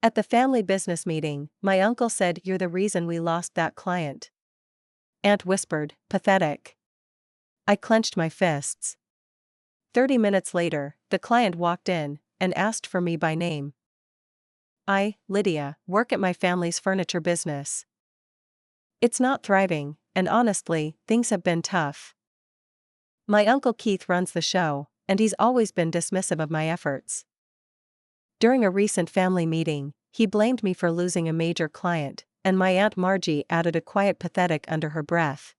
At the family business meeting, my uncle said, "You're the reason we lost that client." Aunt whispered, "Pathetic." I clenched my fists. 30 minutes later, the client walked in and asked for me by name. "I, Lydia, work at my family's furniture business. It's not thriving, and honestly, things have been tough. My uncle Keith runs the show, and he's always been dismissive of my efforts. During a recent family meeting, he blamed me for losing a major client, and my Aunt Margie added a quiet pathetic under her breath.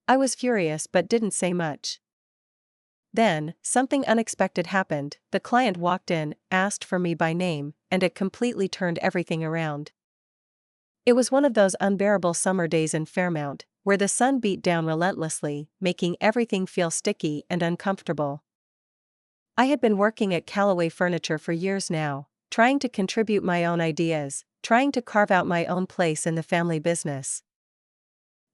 I was furious but didn't say much. Then, something unexpected happened. The client walked in, asked for me by name, and it completely turned everything around. It was one of those unbearable summer days in Fairmount, where the sun beat down relentlessly, making everything feel sticky and uncomfortable. I had been working at Callaway Furniture for years now, trying to contribute my own ideas, trying to carve out my own place in the family business.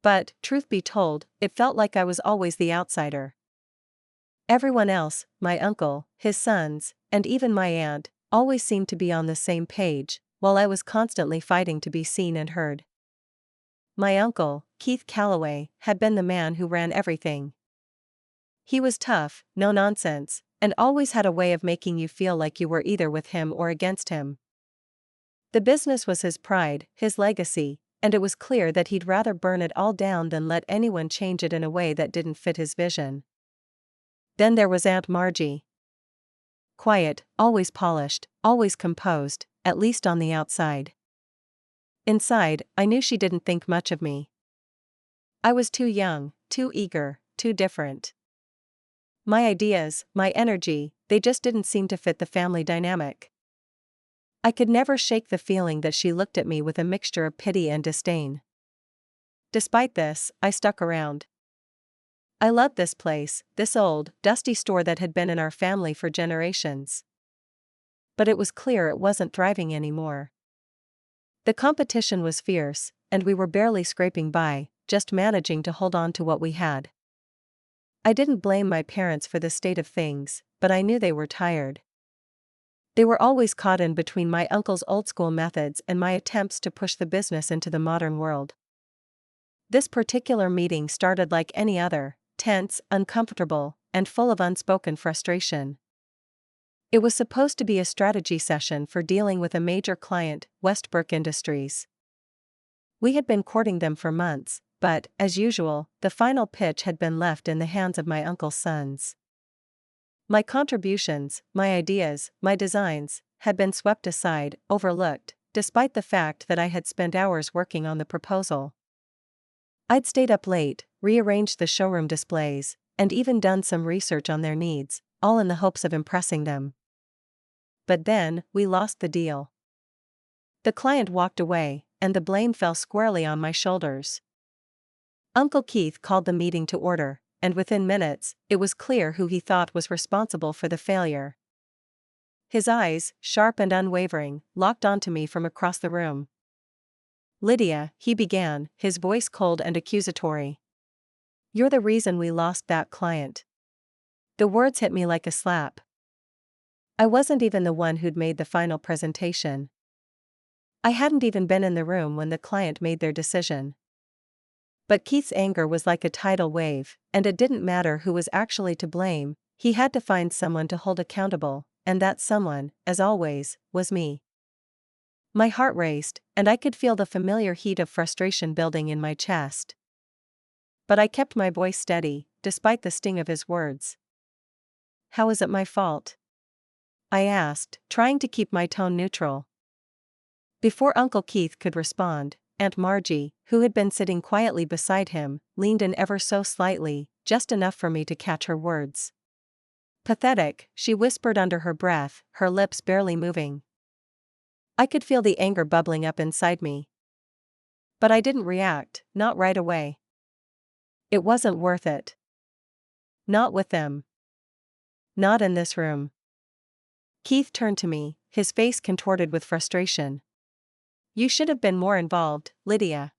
But, truth be told, it felt like I was always the outsider. Everyone else, my uncle, his sons, and even my aunt, always seemed to be on the same page, while I was constantly fighting to be seen and heard. My uncle, Keith Callaway, had been the man who ran everything. He was tough, no nonsense, and always had a way of making you feel like you were either with him or against him. The business was his pride, his legacy, and it was clear that he'd rather burn it all down than let anyone change it in a way that didn't fit his vision. Then there was Aunt Margie. Quiet, always polished, always composed, at least on the outside. Inside, I knew she didn't think much of me. I was too young, too eager, too different. My ideas, my energy, they just didn't seem to fit the family dynamic. I could never shake the feeling that she looked at me with a mixture of pity and disdain. Despite this, I stuck around. I loved this place, this old, dusty store that had been in our family for generations. But it was clear it wasn't thriving anymore. The competition was fierce, and we were barely scraping by, just managing to hold on to what we had. I didn't blame my parents for the state of things, but I knew they were tired. They were always caught in between my uncle's old-school methods and my attempts to push the business into the modern world. This particular meeting started like any other, tense, uncomfortable, and full of unspoken frustration. It was supposed to be a strategy session for dealing with a major client, Westbrook Industries. We had been courting them for months, but, as usual, the final pitch had been left in the hands of my uncle's sons. My contributions, my ideas, my designs, had been swept aside, overlooked, despite the fact that I had spent hours working on the proposal. I'd stayed up late, rearranged the showroom displays, and even done some research on their needs, all in the hopes of impressing them. But then, we lost the deal. The client walked away, and the blame fell squarely on my shoulders. Uncle Keith called the meeting to order, and within minutes, it was clear who he thought was responsible for the failure. His eyes, sharp and unwavering, locked onto me from across the room. "Lydia," he began, his voice cold and accusatory. "You're the reason we lost that client." The words hit me like a slap. I wasn't even the one who'd made the final presentation. I hadn't even been in the room when the client made their decision. But Keith's anger was like a tidal wave, and it didn't matter who was actually to blame, he had to find someone to hold accountable, and that someone, as always, was me. My heart raced, and I could feel the familiar heat of frustration building in my chest. But I kept my voice steady, despite the sting of his words. "How is it my fault?" I asked, trying to keep my tone neutral. Before Uncle Keith could respond, Aunt Margie, who had been sitting quietly beside him, leaned in ever so slightly, just enough for me to catch her words. "Pathetic," she whispered under her breath, her lips barely moving. I could feel the anger bubbling up inside me. But I didn't react, not right away. It wasn't worth it. Not with them. Not in this room. Keith turned to me, his face contorted with frustration. "You should have been more involved, Lydia.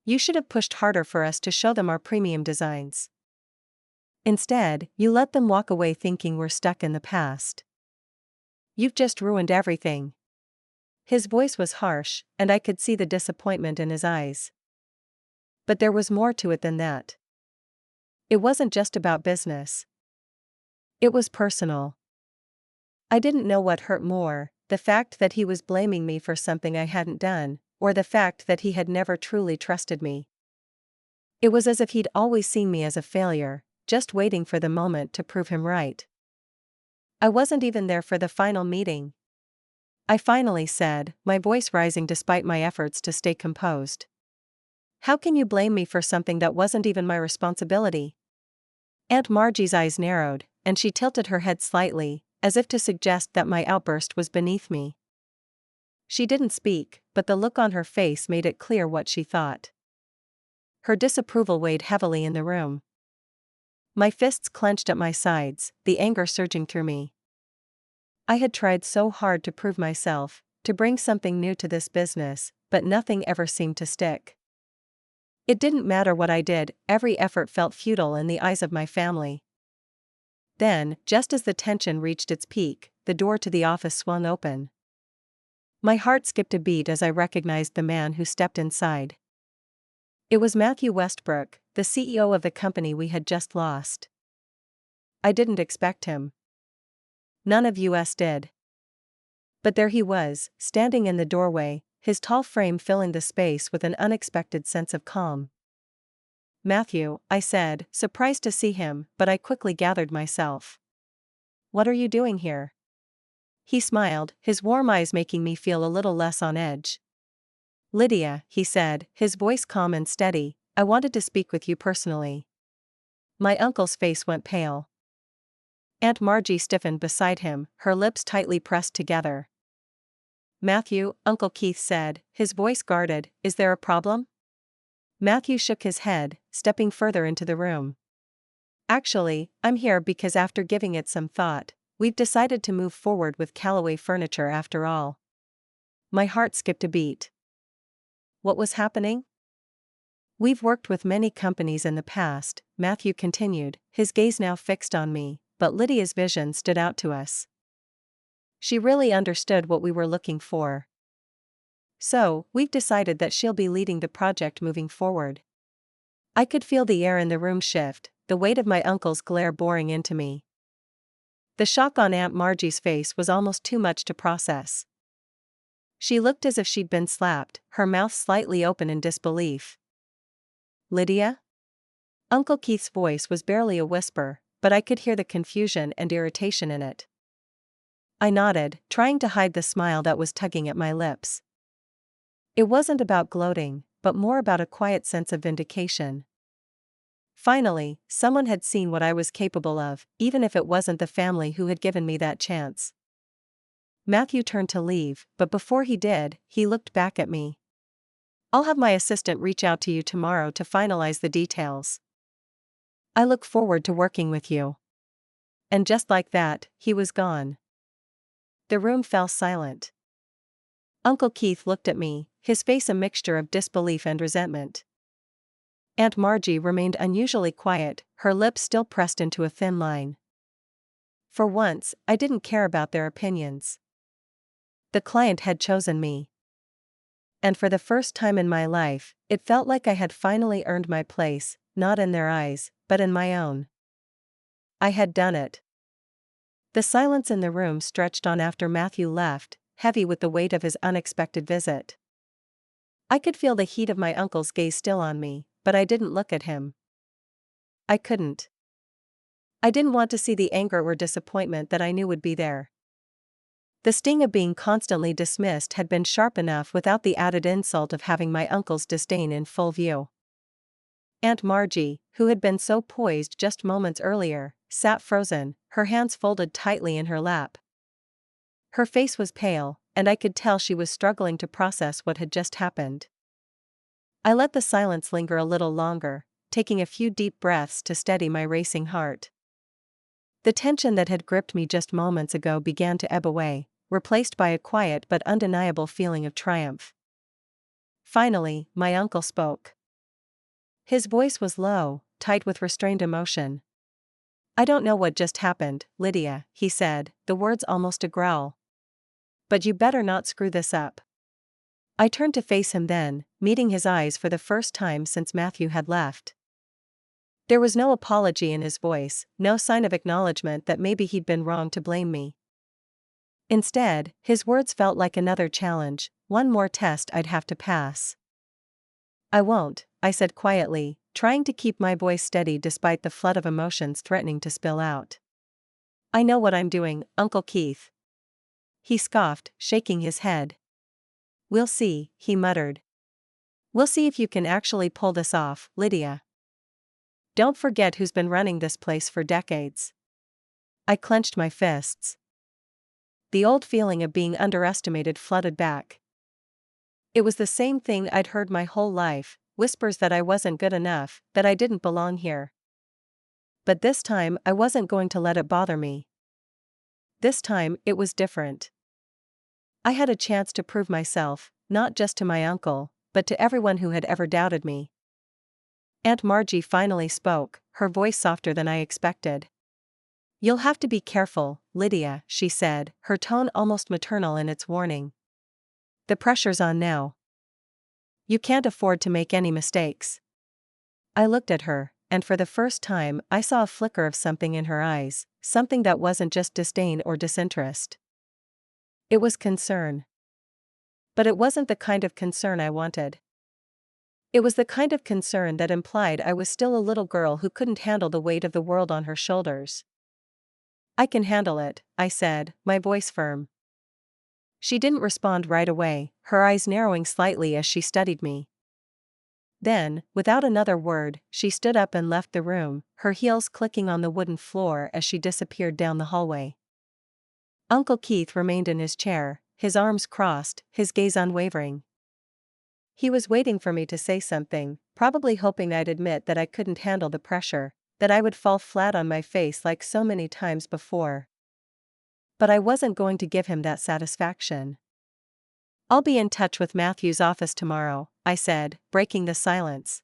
You should have pushed harder for us to show them our premium designs. Instead, you let them walk away thinking we're stuck in the past. You've just ruined everything." His voice was harsh, and I could see the disappointment in his eyes. But there was more to it than that. It wasn't just about business. It was personal. I didn't know what hurt more, the fact that he was blaming me for something I hadn't done, or the fact that he had never truly trusted me. It was as if he'd always seen me as a failure, just waiting for the moment to prove him right. I wasn't even there for the final meeting. I finally said, my voice rising despite my efforts to stay composed. How can you blame me for something that wasn't even my responsibility? Aunt Margie's eyes narrowed, and she tilted her head slightly, as if to suggest that my outburst was beneath me. She didn't speak, but the look on her face made it clear what she thought. Her disapproval weighed heavily in the room. My fists clenched at my sides, the anger surging through me. I had tried so hard to prove myself, to bring something new to this business, but nothing ever seemed to stick. It didn't matter what I did, every effort felt futile in the eyes of my family. Then, just as the tension reached its peak, the door to the office swung open. My heart skipped a beat as I recognized the man who stepped inside. It was Matthew Westbrook, the CEO of the company we had just lost. I didn't expect him. None of us did. But there he was, standing in the doorway, his tall frame filling the space with an unexpected sense of calm. Matthew, I said, surprised to see him, but I quickly gathered myself. What are you doing here? He smiled, his warm eyes making me feel a little less on edge. Lydia, he said, his voice calm and steady, I wanted to speak with you personally. My uncle's face went pale. Aunt Margie stiffened beside him, her lips tightly pressed together. Matthew, Uncle Keith said, his voice guarded, is there a problem? Matthew shook his head, stepping further into the room. Actually, I'm here because after giving it some thought, we've decided to move forward with Callaway Furniture after all. My heart skipped a beat. What was happening? We've worked with many companies in the past, Matthew continued, his gaze now fixed on me, but Lydia's vision stood out to us. She really understood what we were looking for. So, we've decided that she'll be leading the project moving forward. I could feel the air in the room shift, the weight of my uncle's glare boring into me. The shock on Aunt Margie's face was almost too much to process. She looked as if she'd been slapped, her mouth slightly open in disbelief. Lydia? Uncle Keith's voice was barely a whisper, but I could hear the confusion and irritation in it. I nodded, trying to hide the smile that was tugging at my lips. It wasn't about gloating, but more about a quiet sense of vindication. Finally, someone had seen what I was capable of, even if it wasn't the family who had given me that chance. Matthew turned to leave, but before he did, he looked back at me. I'll have my assistant reach out to you tomorrow to finalize the details. I look forward to working with you. And just like that, he was gone. The room fell silent. Uncle Keith looked at me, his face a mixture of disbelief and resentment. Aunt Margie remained unusually quiet, her lips still pressed into a thin line. For once, I didn't care about their opinions. The client had chosen me. And for the first time in my life, it felt like I had finally earned my place, not in their eyes, but in my own. I had done it. The silence in the room stretched on after Matthew left, heavy with the weight of his unexpected visit. I could feel the heat of my uncle's gaze still on me, but I didn't look at him. I couldn't. I didn't want to see the anger or disappointment that I knew would be there. The sting of being constantly dismissed had been sharp enough without the added insult of having my uncle's disdain in full view. Aunt Margie, who had been so poised just moments earlier, sat frozen, her hands folded tightly in her lap. Her face was pale, and I could tell she was struggling to process what had just happened. I let the silence linger a little longer, taking a few deep breaths to steady my racing heart. The tension that had gripped me just moments ago began to ebb away, replaced by a quiet but undeniable feeling of triumph. Finally, my uncle spoke. His voice was low, tight with restrained emotion. I don't know what just happened, Lydia, he said, the words almost a growl. But you better not screw this up. I turned to face him then, meeting his eyes for the first time since Matthew had left. There was no apology in his voice, no sign of acknowledgement that maybe he'd been wrong to blame me. Instead, his words felt like another challenge, one more test I'd have to pass. I won't, I said quietly, trying to keep my voice steady despite the flood of emotions threatening to spill out. I know what I'm doing, Uncle Keith. He scoffed, shaking his head. We'll see, he muttered. We'll see if you can actually pull this off, Lydia. Don't forget who's been running this place for decades. I clenched my fists. The old feeling of being underestimated flooded back. It was the same thing I'd heard my whole life, whispers that I wasn't good enough, that I didn't belong here. But this time I wasn't going to let it bother me. This time it was different. I had a chance to prove myself, not just to my uncle, but to everyone who had ever doubted me. Aunt Margie finally spoke, her voice softer than I expected. You'll have to be careful, Lydia, she said, her tone almost maternal in its warning. The pressure's on now. You can't afford to make any mistakes. I looked at her, and for the first time I saw a flicker of something in her eyes, something that wasn't just disdain or disinterest. It was concern. But it wasn't the kind of concern I wanted. It was the kind of concern that implied I was still a little girl who couldn't handle the weight of the world on her shoulders. I can handle it, I said, my voice firm. She didn't respond right away, her eyes narrowing slightly as she studied me. Then, without another word, she stood up and left the room, her heels clicking on the wooden floor as she disappeared down the hallway. Uncle Keith remained in his chair, his arms crossed, his gaze unwavering. He was waiting for me to say something, probably hoping I'd admit that I couldn't handle the pressure, that I would fall flat on my face like so many times before. But I wasn't going to give him that satisfaction. I'll be in touch with Matthew's office tomorrow, I said, breaking the silence.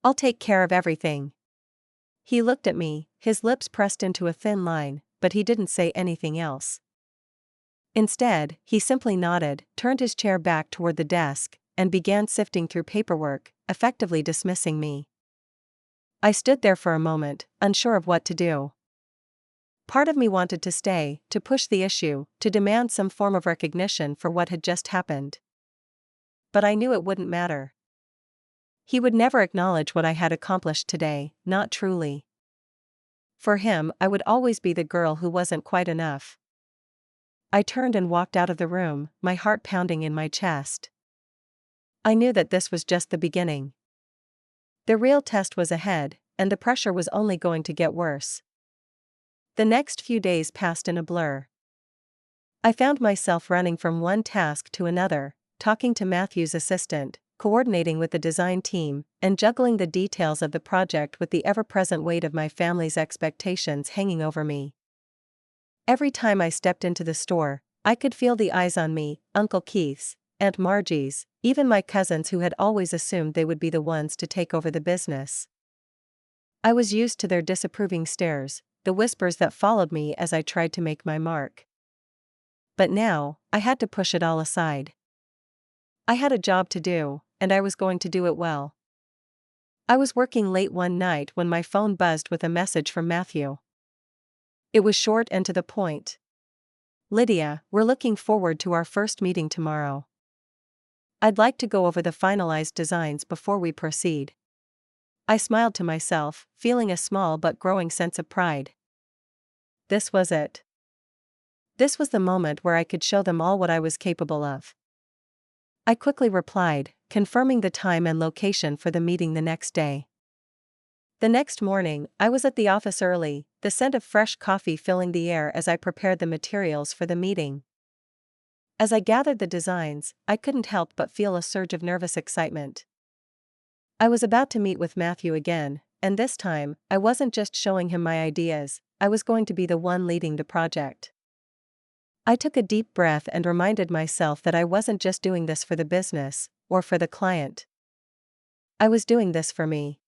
I'll take care of everything. He looked at me, his lips pressed into a thin line, but he didn't say anything else. Instead, he simply nodded, turned his chair back toward the desk, and began sifting through paperwork, effectively dismissing me. I stood there for a moment, unsure of what to do. Part of me wanted to stay, to push the issue, to demand some form of recognition for what had just happened. But I knew it wouldn't matter. He would never acknowledge what I had accomplished today, not truly. For him, I would always be the girl who wasn't quite enough. I turned and walked out of the room, my heart pounding in my chest. I knew that this was just the beginning. The real test was ahead, and the pressure was only going to get worse. The next few days passed in a blur. I found myself running from one task to another, talking to Matthew's assistant, coordinating with the design team, and juggling the details of the project with the ever-present weight of my family's expectations hanging over me. Every time I stepped into the store, I could feel the eyes on me, Uncle Keith's, Aunt Margie's, even my cousins who had always assumed they would be the ones to take over the business. I was used to their disapproving stares, the whispers that followed me as I tried to make my mark. But now, I had to push it all aside. I had a job to do, and I was going to do it well. I was working late one night when my phone buzzed with a message from Matthew. It was short and to the point. Lydia, we're looking forward to our first meeting tomorrow. I'd like to go over the finalized designs before we proceed. I smiled to myself, feeling a small but growing sense of pride. This was it. This was the moment where I could show them all what I was capable of. I quickly replied, confirming the time and location for the meeting the next day. The next morning, I was at the office early, the scent of fresh coffee filling the air as I prepared the materials for the meeting. As I gathered the designs, I couldn't help but feel a surge of nervous excitement. I was about to meet with Matthew again, and this time, I wasn't just showing him my ideas, I was going to be the one leading the project. I took a deep breath and reminded myself that I wasn't just doing this for the business, or for the client. I was doing this for me.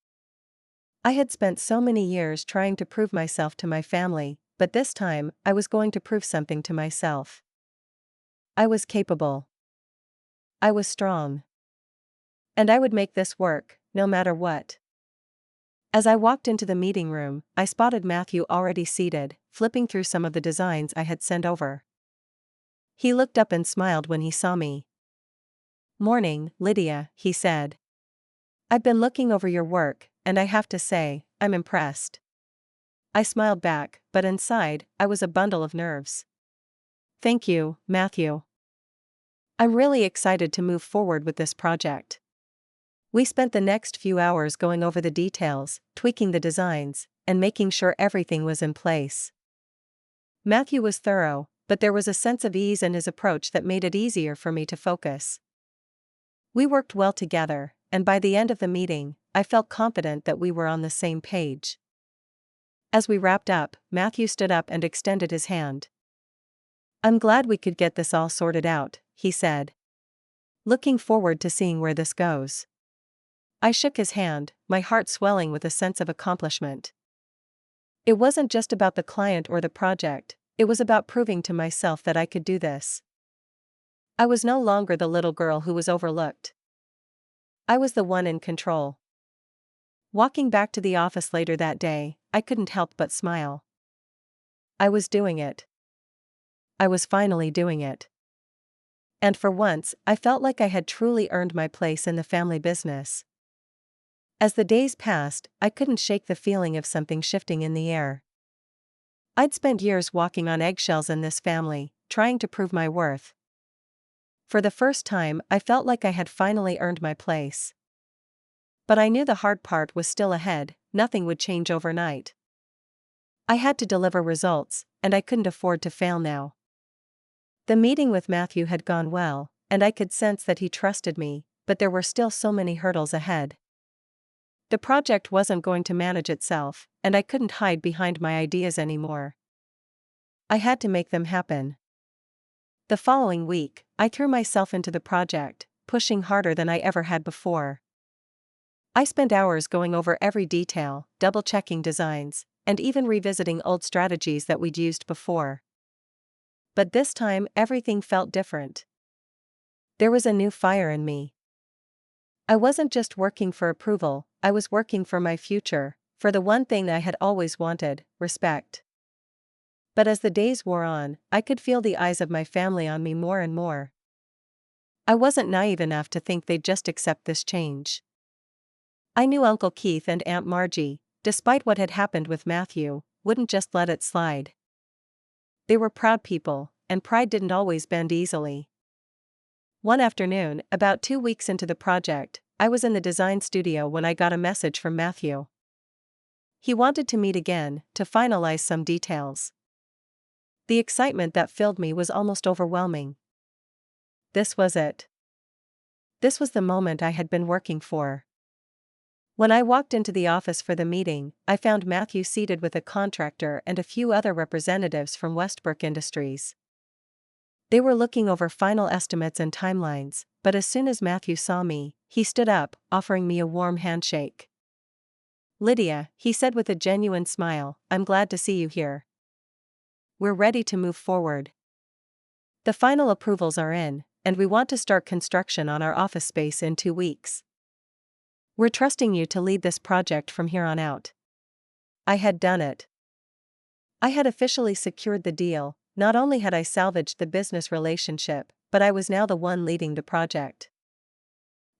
I had spent so many years trying to prove myself to my family, but this time, I was going to prove something to myself. I was capable. I was strong. And I would make this work, no matter what. As I walked into the meeting room, I spotted Matthew already seated, flipping through some of the designs I had sent over. He looked up and smiled when he saw me. "Morning, Lydia," he said. "I've been looking over your work, and I have to say, I'm impressed." I smiled back, but inside, I was a bundle of nerves. "Thank you, Matthew. I'm really excited to move forward with this project." We spent the next few hours going over the details, tweaking the designs, and making sure everything was in place. Matthew was thorough, but there was a sense of ease in his approach that made it easier for me to focus. We worked well together, and by the end of the meeting, I felt confident that we were on the same page. As we wrapped up, Matthew stood up and extended his hand. "I'm glad we could get this all sorted out," he said. "Looking forward to seeing where this goes." I shook his hand, my heart swelling with a sense of accomplishment. It wasn't just about the client or the project, it was about proving to myself that I could do this. I was no longer the little girl who was overlooked. I was the one in control. Walking back to the office later that day, I couldn't help but smile. I was doing it. I was finally doing it. And for once, I felt like I had truly earned my place in the family business. As the days passed, I couldn't shake the feeling of something shifting in the air. I'd spent years walking on eggshells in this family, trying to prove my worth. For the first time, I felt like I had finally earned my place. But I knew the hard part was still ahead, nothing would change overnight. I had to deliver results, and I couldn't afford to fail now. The meeting with Matthew had gone well, and I could sense that he trusted me, but there were still so many hurdles ahead. The project wasn't going to manage itself, and I couldn't hide behind my ideas anymore. I had to make them happen. The following week, I threw myself into the project, pushing harder than I ever had before. I spent hours going over every detail, double-checking designs, and even revisiting old strategies that we'd used before. But this time, everything felt different. There was a new fire in me. I wasn't just working for approval, I was working for my future, for the one thing I had always wanted, respect. But as the days wore on, I could feel the eyes of my family on me more and more. I wasn't naive enough to think they'd just accept this change. I knew Uncle Keith and Aunt Margie, despite what had happened with Matthew, wouldn't just let it slide. They were proud people, and pride didn't always bend easily. One afternoon, about 2 weeks into the project, I was in the design studio when I got a message from Matthew. He wanted to meet again, to finalize some details. The excitement that filled me was almost overwhelming. This was it. This was the moment I had been working for. When I walked into the office for the meeting, I found Matthew seated with a contractor and a few other representatives from Westbrook Industries. They were looking over final estimates and timelines, but as soon as Matthew saw me, he stood up, offering me a warm handshake. "Lydia," he said with a genuine smile, "I'm glad to see you here. We're ready to move forward. The final approvals are in, and we want to start construction on our office space in 2 weeks. We're trusting you to lead this project from here on out." I had done it. I had officially secured the deal. Not only had I salvaged the business relationship, but I was now the one leading the project.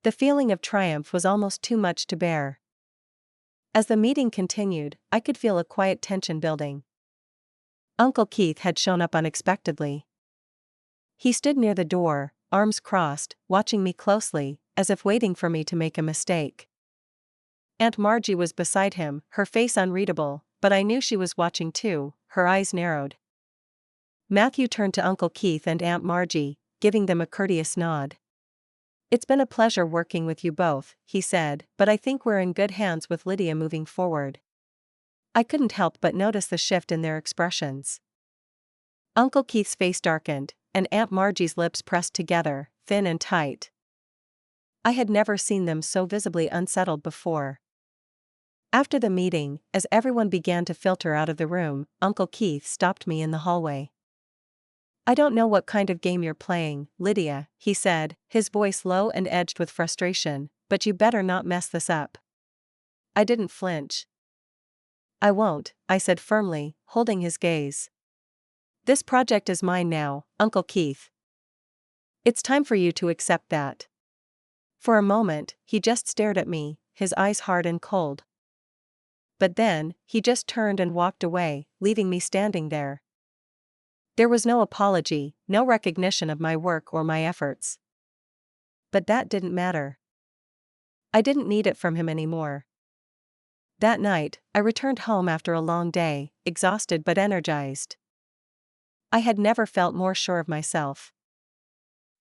The feeling of triumph was almost too much to bear. As the meeting continued, I could feel a quiet tension building. Uncle Keith had shown up unexpectedly. He stood near the door, arms crossed, watching me closely, as if waiting for me to make a mistake. Aunt Margie was beside him, her face unreadable, but I knew she was watching too, her eyes narrowed. Matthew turned to Uncle Keith and Aunt Margie, giving them a courteous nod. "It's been a pleasure working with you both," he said, "but I think we're in good hands with Lydia moving forward." I couldn't help but notice the shift in their expressions. Uncle Keith's face darkened, and Aunt Margie's lips pressed together, thin and tight. I had never seen them so visibly unsettled before. After the meeting, as everyone began to filter out of the room, Uncle Keith stopped me in the hallway. I don't know what kind of game you're playing, Lydia, he said, his voice low and edged with frustration, but you better not mess this up. I didn't flinch. I won't, I said firmly, holding his gaze. This project is mine now, Uncle Keith. It's time for you to accept that. For a moment, he just stared at me, his eyes hard and cold. But then, he just turned and walked away, leaving me standing there. There was no apology, no recognition of my work or my efforts. But that didn't matter. I didn't need it from him anymore. That night, I returned home after a long day, exhausted but energized. I had never felt more sure of myself.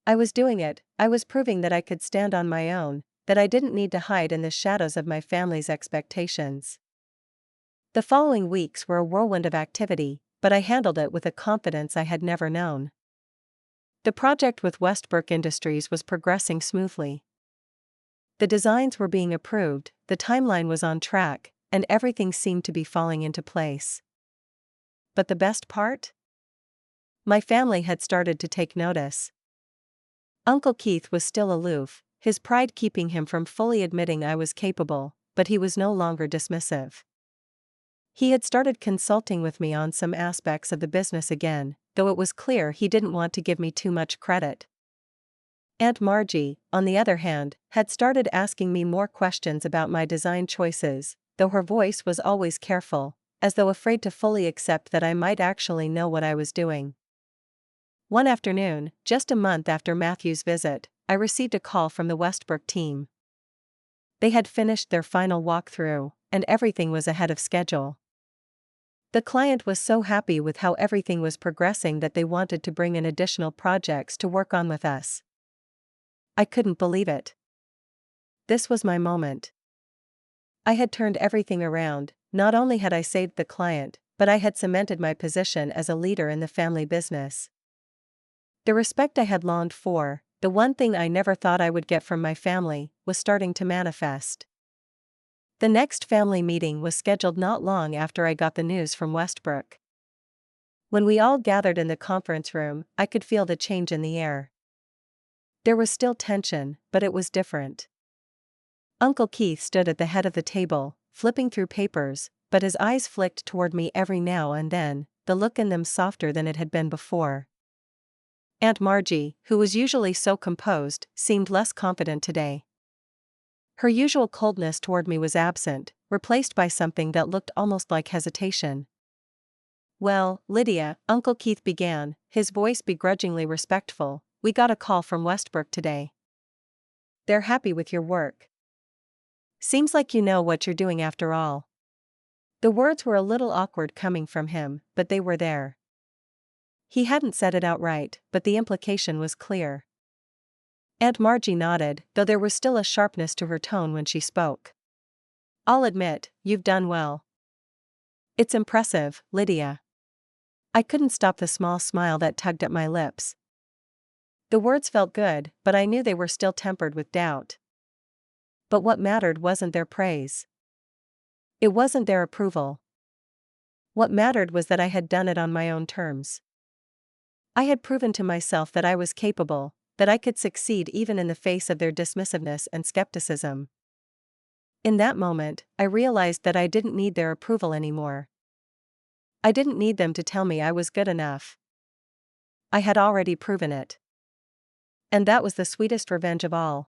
I was doing it, I was proving that I could stand on my own, that I didn't need to hide in the shadows of my family's expectations. The following weeks were a whirlwind of activity, but I handled it with a confidence I had never known. The project with Westbrook Industries was progressing smoothly. The designs were being approved, the timeline was on track, and everything seemed to be falling into place. But the best part? My family had started to take notice. Uncle Keith was still aloof, his pride keeping him from fully admitting I was capable, but he was no longer dismissive. He had started consulting with me on some aspects of the business again, though it was clear he didn't want to give me too much credit. Aunt Margie, on the other hand, had started asking me more questions about my design choices, though her voice was always careful, as though afraid to fully accept that I might actually know what I was doing. One afternoon, just a month after Matthew's visit, I received a call from the Westbrook team. They had finished their final walkthrough, and everything was ahead of schedule. The client was so happy with how everything was progressing that they wanted to bring in additional projects to work on with us. I couldn't believe it. This was my moment. I had turned everything around, not only had I saved the client, but I had cemented my position as a leader in the family business. The respect I had longed for, the one thing I never thought I would get from my family, was starting to manifest. The next family meeting was scheduled not long after I got the news from Westbrook. When we all gathered in the conference room, I could feel the change in the air. There was still tension, but it was different. Uncle Keith stood at the head of the table, flipping through papers, but his eyes flicked toward me every now and then, the look in them softer than it had been before. Aunt Margie, who was usually so composed, seemed less confident today. Her usual coldness toward me was absent, replaced by something that looked almost like hesitation. "Well, Lydia," Uncle Keith began, his voice begrudgingly respectful, "we got a call from Westbrook today. They're happy with your work. Seems like you know what you're doing after all." The words were a little awkward coming from him, but they were there. He hadn't said it outright, but the implication was clear. Aunt Margie nodded, though there was still a sharpness to her tone when she spoke. "I'll admit, you've done well. It's impressive, Lydia." I couldn't stop the small smile that tugged at my lips. The words felt good, but I knew they were still tempered with doubt. But what mattered wasn't their praise. It wasn't their approval. What mattered was that I had done it on my own terms. I had proven to myself that I was capable, that I could succeed even in the face of their dismissiveness and skepticism. In that moment, I realized that I didn't need their approval anymore. I didn't need them to tell me I was good enough. I had already proven it. And that was the sweetest revenge of all.